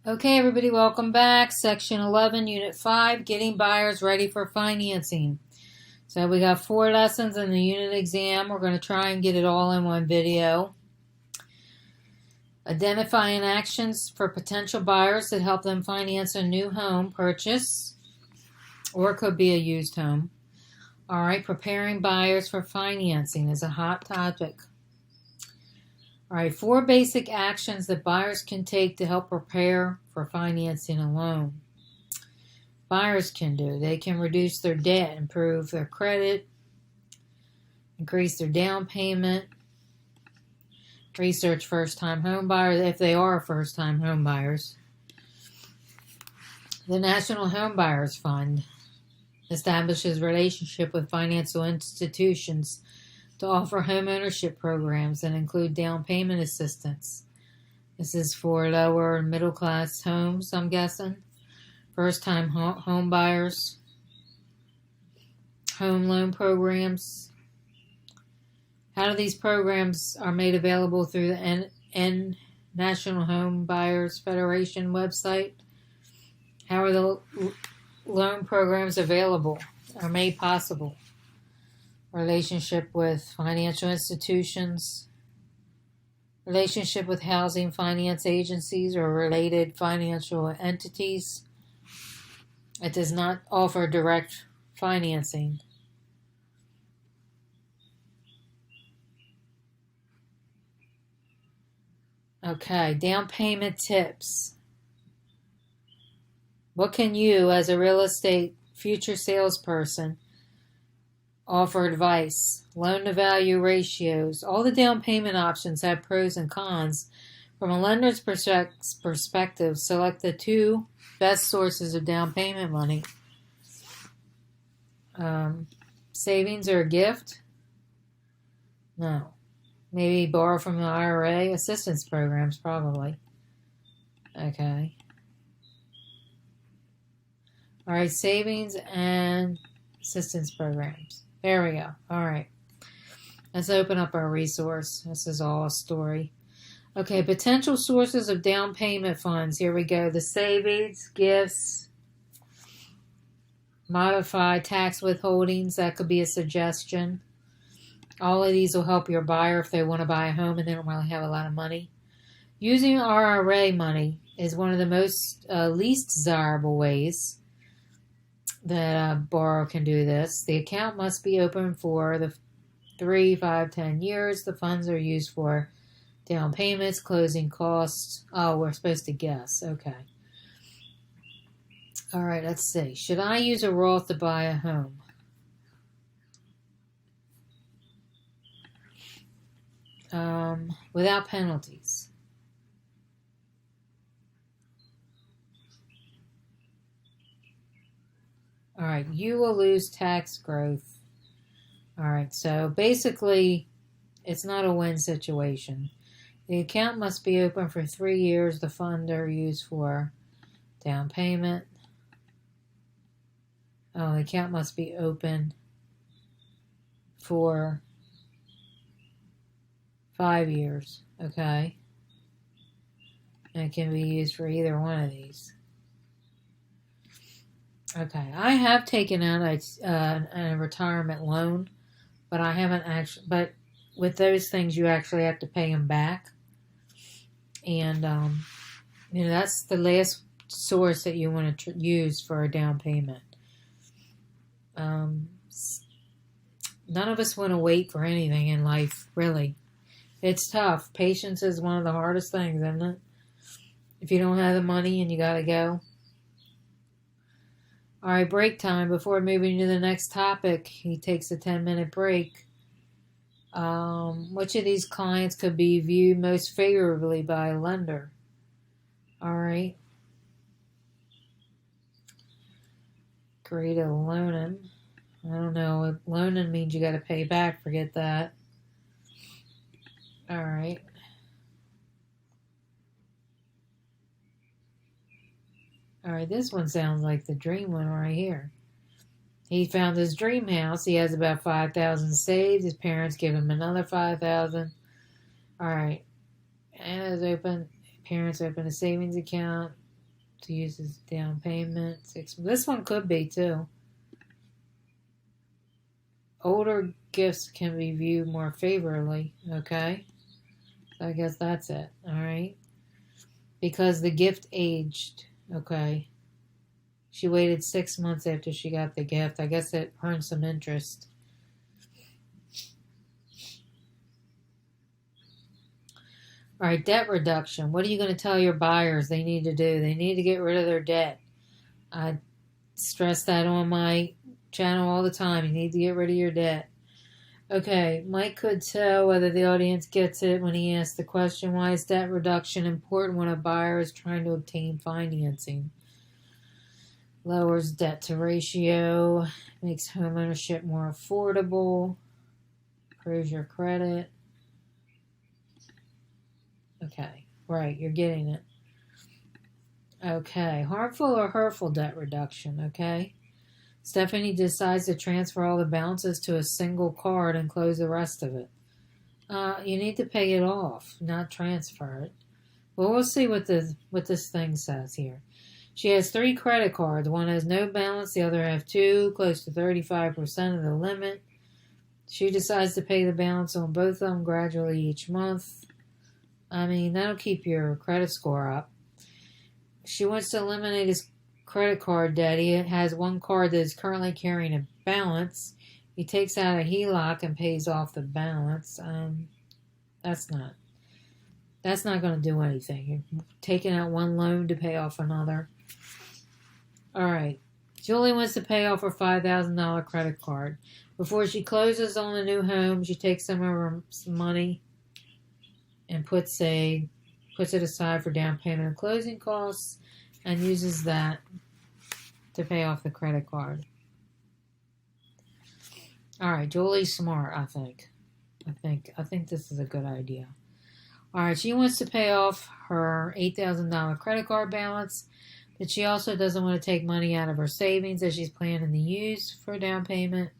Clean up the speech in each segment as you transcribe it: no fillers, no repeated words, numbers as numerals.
Okay, everybody, welcome back. Section 11, Unit 5, Getting Buyers Ready for Financing. So we got 4 lessons in the unit exam. We're going to try and get it all in one video. Identifying actions for potential buyers that help them finance a new home purchase, or it could be a used home. All right, preparing buyers for financing is a hot topic. All right, 4 basic actions that buyers can take to help prepare for financing a loan. Buyers can do. They can reduce their debt, improve their credit, increase their down payment, research first-time home buyers if they are first-time home buyers. The National Home Buyers Fund establishes relationship with financial institutions to offer home ownership programs that include down payment assistance. This is for lower and middle class homes, I'm guessing. First time home buyers. Home loan programs. How do these programs are made available through the National Home Buyers Federation website? How are the loan programs available or made possible? Relationship with financial institutions, relationship with housing finance agencies or related financial entities. It does not offer direct financing. Okay, down payment tips. What can you, as a real estate future salesperson, offer advice? Loan-to-value ratios. All the down payment options have pros and cons. From a lender's perspective, select the 2 best sources of down payment money. Savings or a gift? No. Maybe borrow from the IRA. Assistance programs, probably. Okay. All right, savings and assistance programs. There we go. All right. Let's open up our resource. This is all a story. Okay, potential sources of down payment funds. Here we go. The savings, gifts, modify tax withholdings. That could be a suggestion. All of these will help your buyer if they want to buy a home and they don't really have a lot of money. Using IRA money is one of the most least desirable ways that a borrower can do this. The account must be open for the 3, 5, 10 years. The funds are used for down payments, closing costs. Oh, we're supposed to guess. Okay. All right, let's see. Should I use a Roth to buy a home? Without penalties. All right, you will lose tax growth. All right, so basically, it's not a win situation. The account must be open for 3 years. The funds are used for down payment. Oh, the account must be open for 5 years. Okay. And it can be used for either one of these. Okay, I have taken out a retirement loan, but I haven't actually. But with those things, you actually have to pay them back, and that's the last source that you want to use for a down payment. None of us want to wait for anything in life, really. It's tough. Patience is one of the hardest things, isn't it? If you don't have the money and you gotta go. All right, break time. Before moving to the next topic, he takes a 10-minute break. Which of these clients could be viewed most favorably by a lender? All right. Agree to loan him. I don't know. Loaning means you got to pay back. Forget that. All right. All right, this one sounds like the dream one right here. He found his dream house. He has about $5,000 saved. His parents give him another $5,000. All right, and parents open a savings account. to use as down payment. This one could be too. Older gifts can be viewed more favorably. Okay. So I guess that's it. All right. Because the gift aged. Okay. She waited 6 months after she got the gift. I guess it earned some interest. All right, debt reduction. What are you going to tell your buyers they need to do? They need to get rid of their debt. I stress that on my channel all the time. You need to get rid of your debt. Okay, Mike could tell whether the audience gets it when he asked the question, why is debt reduction important when a buyer is trying to obtain financing? Lowers debt to ratio, makes homeownership more affordable, improves your credit. Okay, right, you're getting it. Okay, harmful or hurtful debt reduction, okay? Stephanie decides to transfer all the balances to a single card and close the rest of it. You need to pay it off, not transfer it. Well, we'll see what this thing says here. She has 3 credit cards. One has no balance, the other have 2, close to 35% of the limit. She decides to pay the balance on both of them gradually each month. I mean, that'll keep your credit score up. She wants to eliminate his credit card debt. He has one card that is currently carrying a balance. He takes out a HELOC and pays off the balance. That's not going to do anything. You're taking out one loan to pay off another. All right. Julie wants to pay off her $5,000 credit card. Before she closes on the new home, she takes some of her money and puts it aside for down payment and closing costs and uses that to pay off the credit card. All right, Julie's smart, I think. I think this is a good idea. All right, she wants to pay off her $8,000 credit card balance, but she also doesn't want to take money out of her savings that she's planning to use for down payment.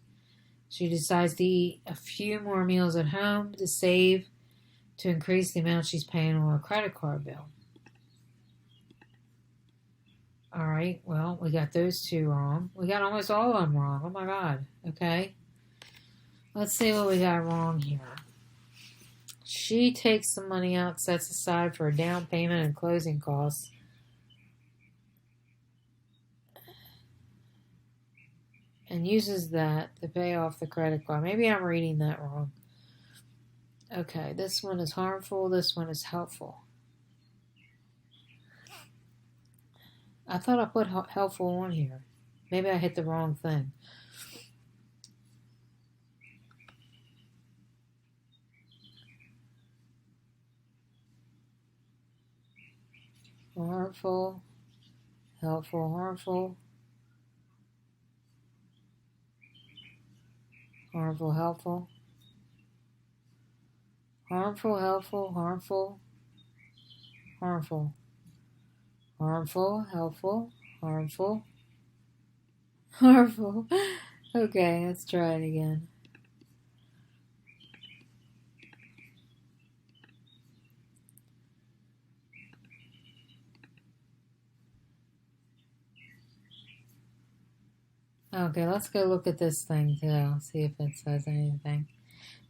She decides to eat a few more meals at home to save to increase the amount she's paying on her credit card bill. All right, well, we got those 2 wrong. We got almost all of them wrong. Oh, my God. Okay. Let's see what we got wrong here. She takes some money out, sets aside for a down payment and closing costs. And uses that to pay off the credit card. Maybe I'm reading that wrong. Okay, this one is harmful. This one is helpful. I thought I put helpful on here. Maybe I hit the wrong thing. Harmful, helpful, harmful. Harmful, helpful. Harmful, helpful, harmful, harmful. Harmful, helpful, harmful, harmful. Okay, let's try it again. Okay, let's go look at this thing too. See if it says anything.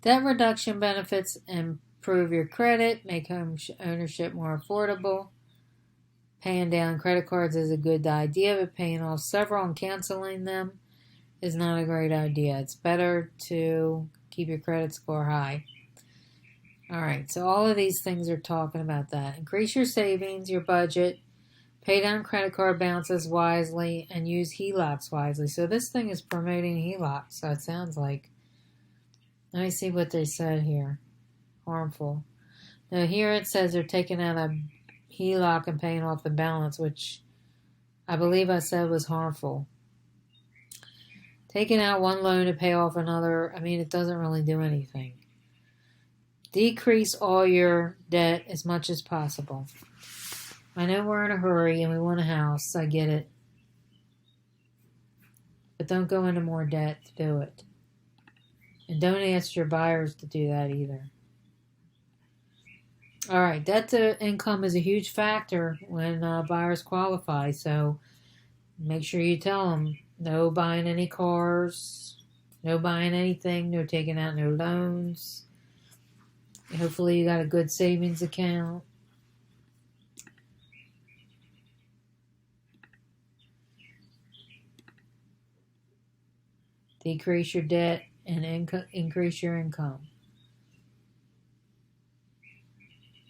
Debt reduction benefits improve your credit, make home ownership more affordable. Paying down credit cards is a good idea, but paying off several and canceling them is not a great idea. It's better to keep your credit score high. All right, so all of these things are talking about that. Increase your savings, your budget, pay down credit card balances wisely, and use HELOCs wisely. So this thing is promoting HELOCs, so it sounds like. Let me see what they said here. Harmful. Now here it says they're taking out a HELOC and paying off the balance, which I believe I said was harmful. Taking out one loan to pay off another, I mean, it doesn't really do anything. Decrease all your debt as much as possible. I know we're in a hurry and we want a house. I get it. But don't go into more debt to do it. And don't ask your buyers to do that either. All right, debt to income is a huge factor when buyers qualify. So make sure you tell them no buying any cars, no buying anything, no taking out no loans. Hopefully you got a good savings account. Decrease your debt and increase your income.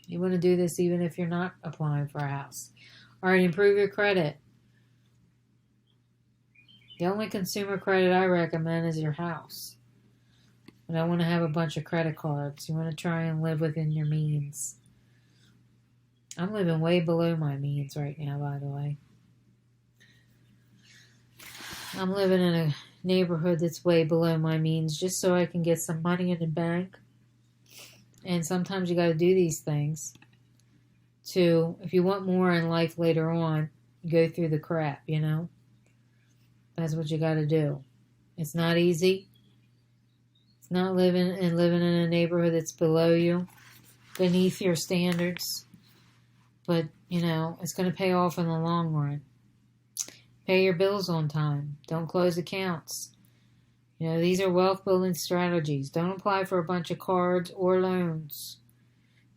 You want to do this even if you're not applying for a house. All right, improve your credit. The only consumer credit I recommend is your house. You don't want to have a bunch of credit cards. You want to try and live within your means. I'm living way below my means right now, by the way. I'm living in a neighborhood that's way below my means just so I can get some money in the bank. And sometimes you got to do these things to, if you want more in life later on, go through the crap, you know? That's what you got to do. It's not easy. It's not living in a neighborhood that's below you, beneath your standards. But, you know, it's going to pay off in the long run. Pay your bills on time. Don't close accounts. You know, these are wealth building strategies. Don't apply for a bunch of cards or loans.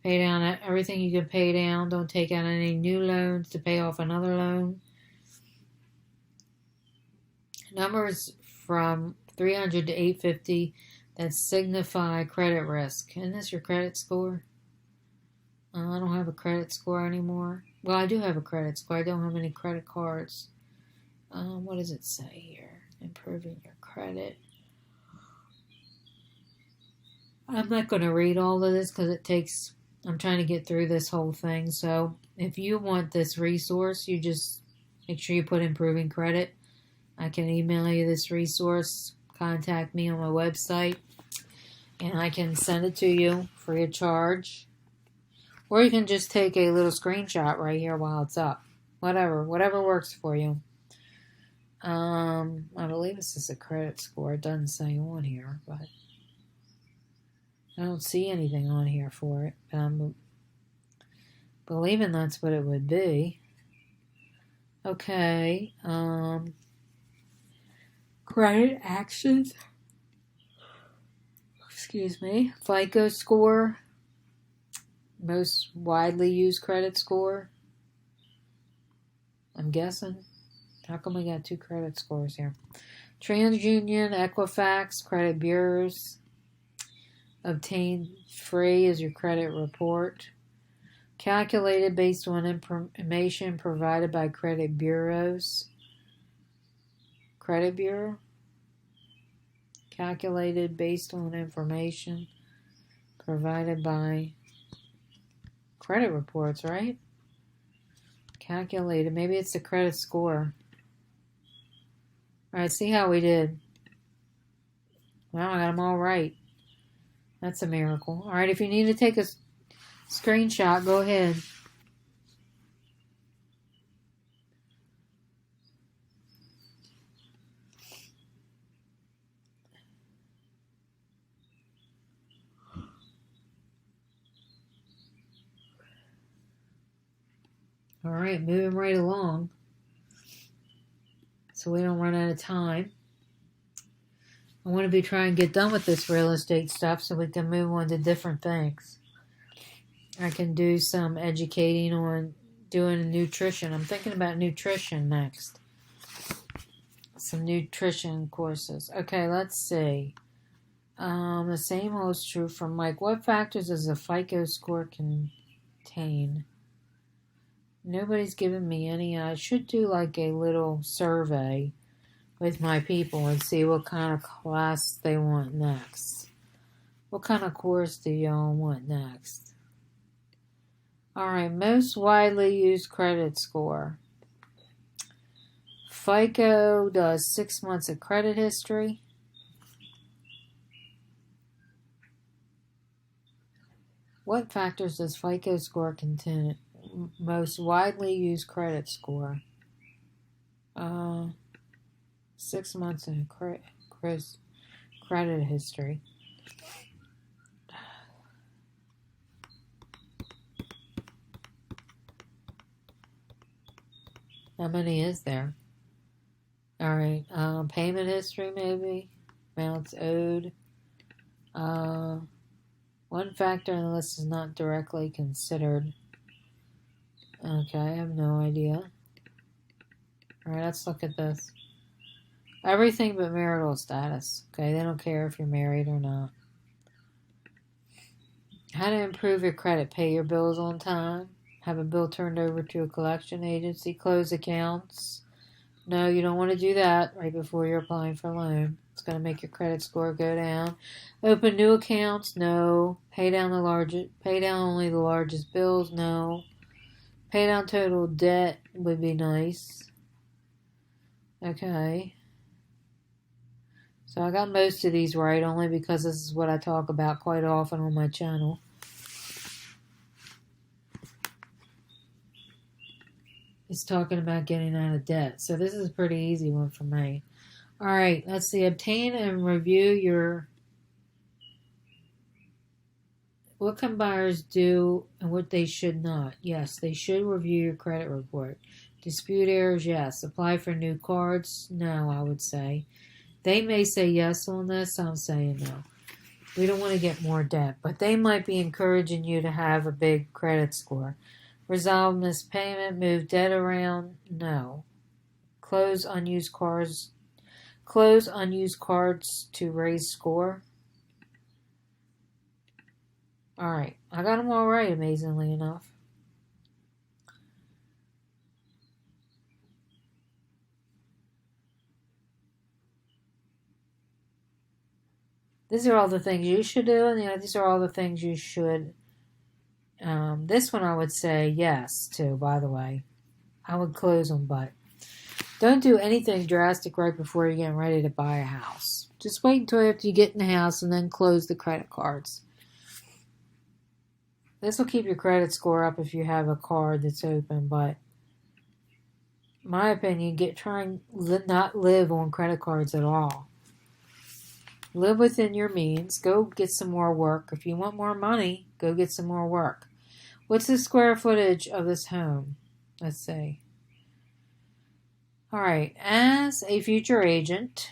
Pay down everything you can pay down. Don't take out any new loans to pay off another loan. Numbers from 300 to 850 that signify credit risk. Isn't this your credit score? I don't have a credit score anymore. Well, I do have a credit score. I don't have any credit cards. What does it say here? Improving your credit. I'm not going to read all of this because I'm trying to get through this whole thing. So if you want this resource, you just make sure you put improving credit. I can email you this resource. Contact me on my website. And I can send it to you free of charge. Or you can just take a little screenshot right here while it's up. Whatever works for you. I believe this is a credit score. It doesn't say on here, but I don't see anything on here for it. But I'm believing that's what it would be. Okay. Credit actions. Excuse me. FICO score. Most widely used credit score. I'm guessing. How come we got two credit scores here? TransUnion, Equifax, credit bureaus. Obtained free is your credit report. Calculated based on information provided by credit bureaus. Credit bureau. Calculated based on information provided by credit reports, right? Calculated. Maybe it's the credit score. All right, see how we did. Wow, I got them all right. That's a miracle. All right, if you need to take a screenshot, go ahead. All right, moving right along so we don't run out of time. I want to be trying to get done with this real estate stuff so we can move on to different things. I can do some educating on doing nutrition. I'm thinking about nutrition next. Some nutrition courses. Okay, let's see. The same holds true for Mike. What factors does a FICO score contain? Nobody's given me any. I should do like a little survey with my people and see what kind of class they want next. What kind of course do y'all want next? Alright, most widely used credit score. FICO does 6 months of credit history. What factors does FICO score contain? Most widely used credit score. 6 months of credit history. How many is there? All right. Payment history, maybe. Amounts owed. One factor in the list is not directly considered. Okay, I have no idea. All right, let's look at this. Everything but marital status. Okay, they don't care if you're married or not. How to improve your credit. Pay your bills on time. Have a bill turned over to a collection agency. Close accounts. No, you don't want to do that right before you're applying for a loan. It's going to make your credit score go down. Open new accounts. No. Pay down only the largest bills. No. Pay down total debt would be nice. Okay. So I got most of these right only because this is what I talk about quite often on my channel. It's talking about getting out of debt. So this is a pretty easy one for me. All right, let's see. Obtain and review your... What can buyers do and what they should not? Yes, they should review your credit report. Dispute errors, yes. Apply for new cards? No, I would say. They may say yes on this. I'm saying no. We don't want to get more debt, but they might be encouraging you to have a big credit score. Resolve missed payment, move debt around? No. Close unused cards to raise score? Alright, I got them all right, amazingly enough. These are all the things you should do, and these are all the things you should. This one I would say yes to, by the way. I would close them, but don't do anything drastic right before you're getting ready to buy a house. Just wait until after you get in the house and then close the credit cards. This will keep your credit score up if you have a card that's open, but in my opinion, not live on credit cards at all. Live within your means. Go get some more work. If you want more money, go get some more work. What's the square footage of this home? Let's see. All right. As a future agent,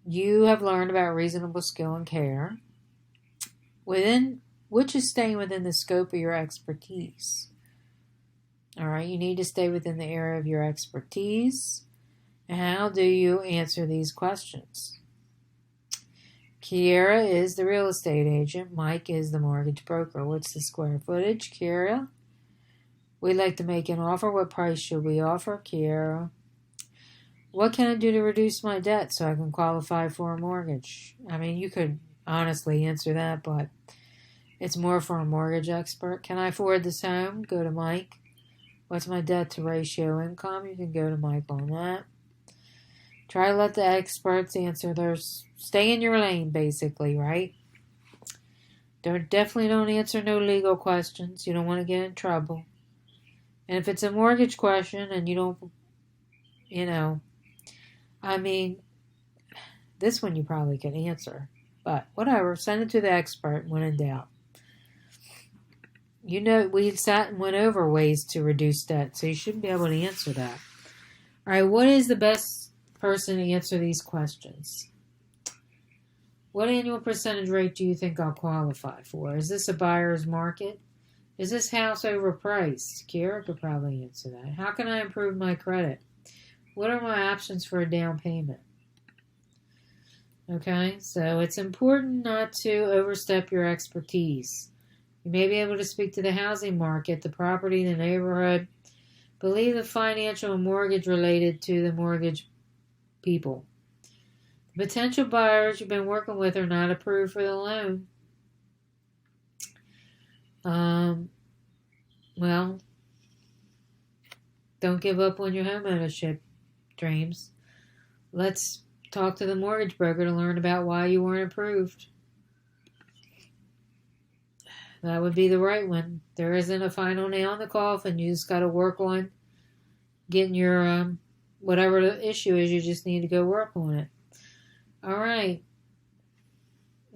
you have learned about reasonable skill and care, which is staying within the scope of your expertise. All right. You need to stay within the area of your expertise. How do you answer these questions? Kiera is the real estate agent. Mike is the mortgage broker. What's the square footage? Kiera. We'd like to make an offer. What price should we offer? Kiera. What can I do to reduce my debt so I can qualify for a mortgage? I mean, you could honestly answer that, but it's more for a mortgage expert. Can I afford this home? Go to Mike. What's my debt to ratio income? You can go to Mike on that. Try to let the experts answer theirs. Stay in your lane, basically, right? Definitely don't answer no legal questions. You don't want to get in trouble. And if it's a mortgage question and you don't, this one you probably can answer. But whatever, send it to the expert when in doubt. We sat and went over ways to reduce debt, so you should be able to answer that. All right, what is the best person to answer these questions? What annual percentage rate do you think I'll qualify for? Is this a buyer's market? Is this house overpriced? Kiera could probably answer that. How can I improve my credit? What are my options for a down payment? Okay, so it's important not to overstep your expertise. You may be able to speak to the housing market, the property, the neighborhood, but leave the financial and mortgage related to the mortgage people. The potential buyers you've been working with are not approved for the loan. Well, don't give up on your home ownership dreams. Let's talk to the mortgage broker to learn about why you weren't approved. That would be the right one. There isn't a final nail in the coffin. You just got to work on getting your, whatever the issue is, you just need to go work on it. All right.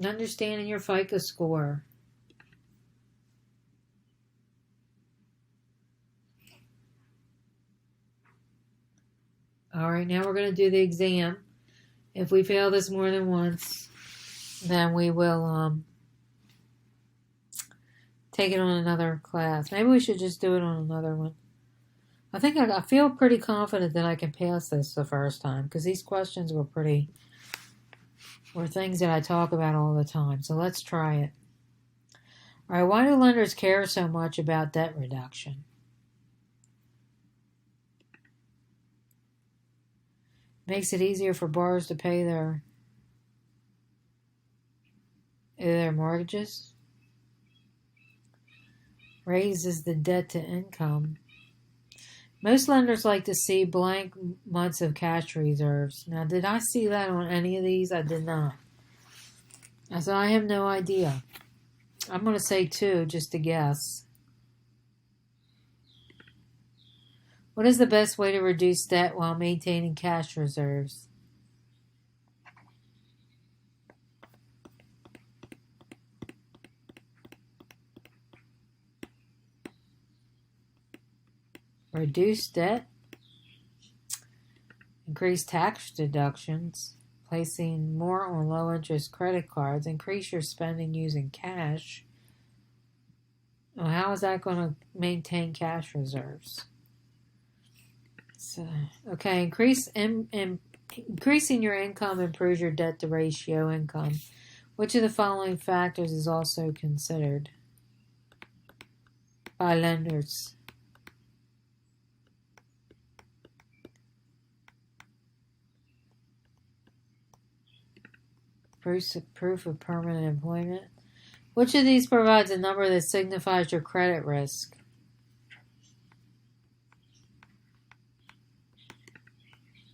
Understanding your FICO score. All right, now we're going to do the exam. If we fail this more than once, then we will take it on another class. Maybe we should just do it on another one. I think I feel pretty confident that I can pass this the first time because these questions were things that I talk about all the time. So let's try it. All right, why do lenders care so much about debt reduction? Makes it easier for borrowers to pay their mortgages. Raises the debt to income. Most lenders like to see blank months of cash reserves. Now, did I see that on any of these? I did not. So I have no idea. I'm going to say 2 just to guess. What is the best way to reduce debt while maintaining cash reserves? Reduce debt, increase tax deductions, placing more on low-interest credit cards, increase your spending using cash. Well, how is that going to maintain cash reserves? So, okay, increasing your income improves your debt-to-ratio income. Which of the following factors is also considered by lenders? Proof of permanent employment. Which of these provides a number that signifies your credit risk?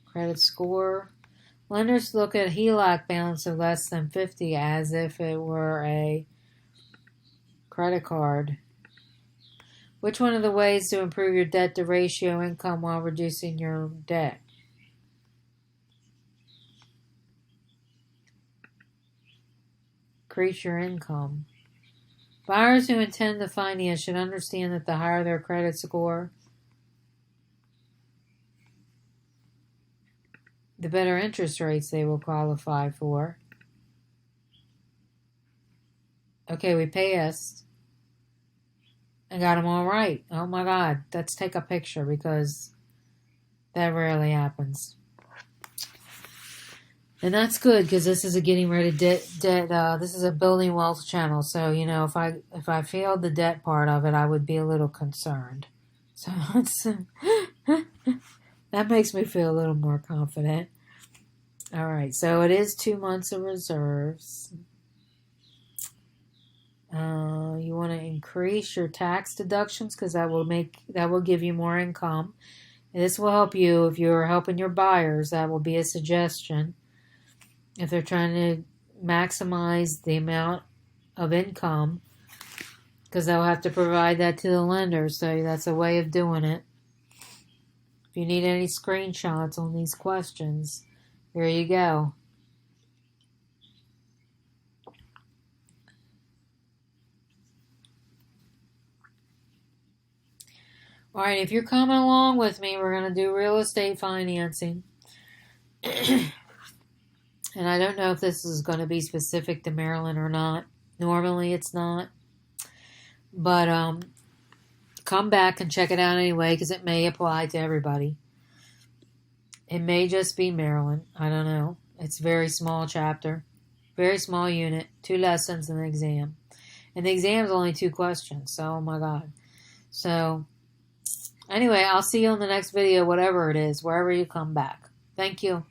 Credit score. Lenders look at HELOC balance of less than 50 as if it were a credit card. Which one of the ways to improve your debt to ratio income while reducing your debt? Increase your income. Buyers who intend to finance should understand that the higher their credit score, the better interest rates they will qualify for. Okay, we passed. I got them all right. Oh my God, let's take a picture because that rarely happens. And that's good because this is a getting rid of debt. This is a building wealth channel. So, if I failed the debt part of it, I would be a little concerned. So that makes me feel a little more confident. All right. So it is 2 months of reserves. You want to increase your tax deductions because that will give you more income. And this will help you if you're helping your buyers. That will be a suggestion. If they're trying to maximize the amount of income, because they'll have to provide that to the lender, so that's a way of doing it. If you need any screenshots on these questions, there you go. All right, if you're coming along with me, we're going to do real estate financing. And I don't know if this is going to be specific to Maryland or not. Normally it's not. But come back and check it out anyway because it may apply to everybody. It may just be Maryland. I don't know. It's a very small chapter. Very small unit. 2 lessons and an exam. And the exam is only 2 questions. So, oh my God. So, anyway, I'll see you on the next video, whatever it is, wherever you come back. Thank you.